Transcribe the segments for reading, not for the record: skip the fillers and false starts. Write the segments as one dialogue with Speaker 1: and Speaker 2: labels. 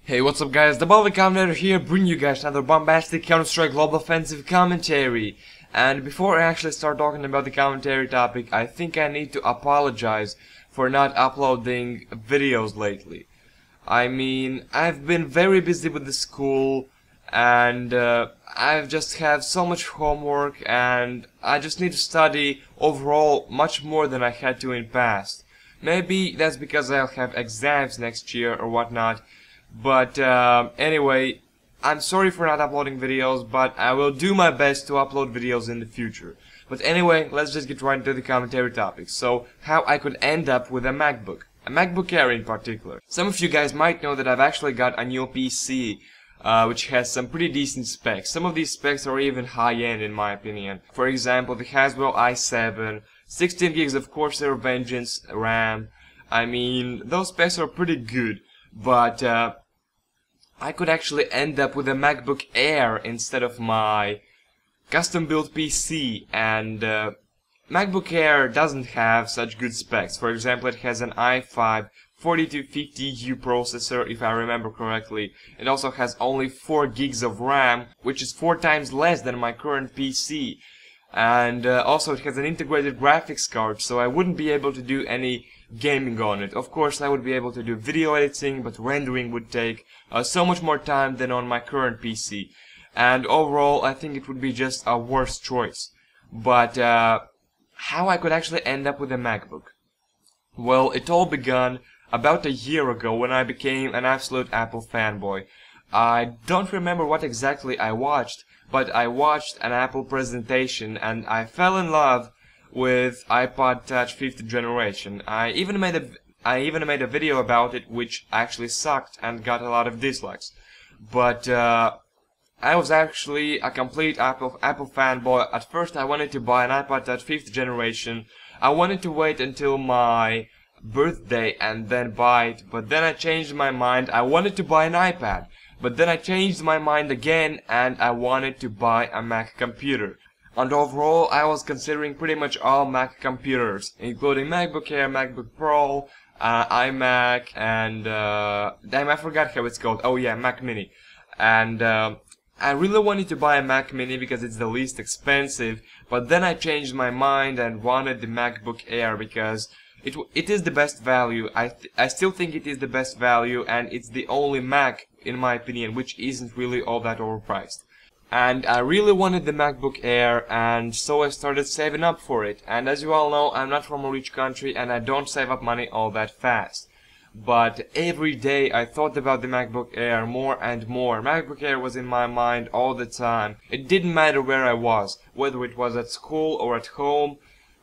Speaker 1: Hey, what's up guys, the Baltic Commentator here, bringing you guys another bombastic Counter-Strike Global Offensive commentary. And before I actually start talking about the commentary topic, I think I need to apologize for not uploading videos lately. I mean, I've been very busy with the school, and I've just have so much homework, and I just need to study overall much more than I had to in past. Maybe that's because I'll have exams next year or whatnot. But anyway, I'm sorry for not uploading videos, but I will do my best to upload videos in the future. But anyway, let's just get right into the commentary topics. So, how I could end up with a Macbook Air in particular. Some of you guys might know that I've actually got a new PC, which has some pretty decent specs. Some of these specs are even high-end in my opinion. For example, the Haswell i7, 16 gigs of Corsair Vengeance RAM. I mean, those specs are pretty good. But I could actually end up with a MacBook Air instead of my custom-built PC, and MacBook Air doesn't have such good specs. For example, it has an i5 4250U processor, if I remember correctly. It also has only 4 gigs of RAM, which is 4 times less than my current PC. And also it has an integrated graphics card, so I wouldn't be able to do any gaming on it. Of course, I would be able to do video editing, but rendering would take so much more time than on my current PC. And overall, I think it would be just a worse choice. But how I could actually end up with a MacBook? Well, it all began about a year ago when I became an absolute Apple fanboy. I don't remember what exactly I watched, but I watched an Apple presentation and I fell in love with iPod Touch 5th generation. I even made a video about it, which actually sucked and got a lot of dislikes. But I was actually a complete Apple fanboy. At first I wanted to buy an iPod Touch 5th generation. I wanted to wait until my birthday and then buy it, but then I changed my mind. I wanted to buy an iPad, but then I changed my mind again and I wanted to buy a Mac computer. And overall, I was considering pretty much all Mac computers, including MacBook Air, MacBook Pro, iMac, and damn, I forgot how it's called. Oh yeah, Mac Mini. And I really wanted to buy a Mac Mini because it's the least expensive, but then I changed my mind and wanted the MacBook Air because it is the best value. I still think it is the best value, and it's the only Mac, in my opinion, which isn't really all that overpriced. And I really wanted the MacBook Air, and so I started saving up for it. And as you all know, I'm not from a rich country and I don't save up money all that fast. But every day I thought about the MacBook Air more and more. MacBook Air was in my mind all the time. It didn't matter where I was, whether it was at school or at home.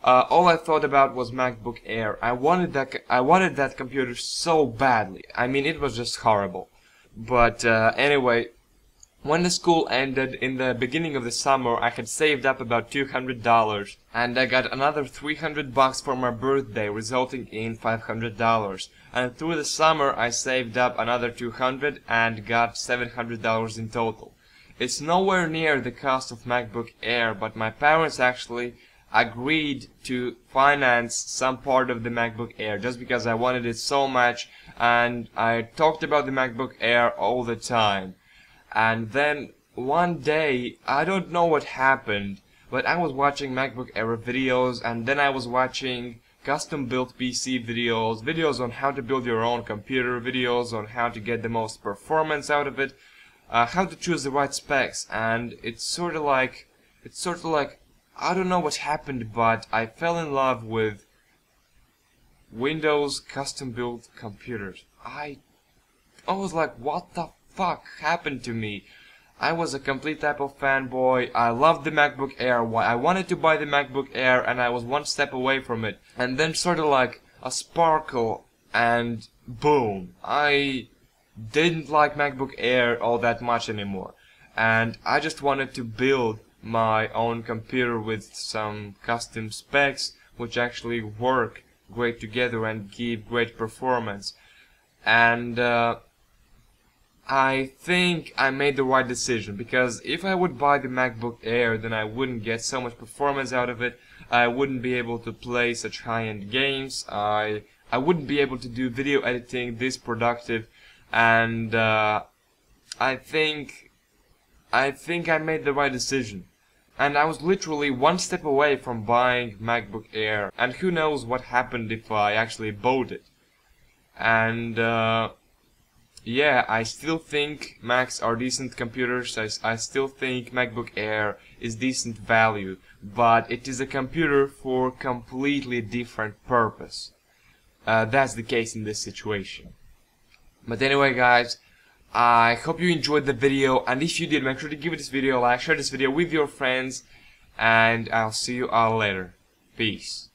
Speaker 1: All I thought about was MacBook Air. I wanted that computer so badly. I mean, it was just horrible. But anyway, when the school ended in the beginning of the summer, I had saved up about $200, and I got another $300 for my birthday, resulting in $500. And through the summer, I saved up another $200 and got $700 in total. It's nowhere near the cost of MacBook Air, but my parents actually agreed to finance some part of the MacBook Air just because I wanted it so much, and I talked about the MacBook Air all the time. And then one day, I don't know what happened, but I was watching MacBook Air videos, and then I was watching custom-built PC videos, videos on how to build your own computer, videos on how to get the most performance out of it, how to choose the right specs, and it's sort of like, I don't know what happened, but I fell in love with Windows custom-built computers. I was like, what the fuck happened to me? I was a complete Apple fanboy. I loved the MacBook Air. I wanted to buy the MacBook Air, and I was one step away from it. And then sort of like a sparkle, and boom, I didn't like MacBook Air all that much anymore. And I just wanted to build my own computer with some custom specs which actually work great together and give great performance. And I think I made the right decision, because if I would buy the MacBook Air, then I wouldn't get so much performance out of it. I wouldn't be able to play such high-end games. I wouldn't be able to do video editing this productive. and I think I made the right decision. And I was literally one step away from buying MacBook Air, and who knows what happened if I actually bought it. And yeah, I still think Macs are decent computers. I still think MacBook Air is decent value, but it is a computer for completely different purpose. That's the case in this situation. But anyway, guys, I hope you enjoyed the video, and if you did, make sure to give this video a like, share this video with your friends, and I'll see you all later. Peace.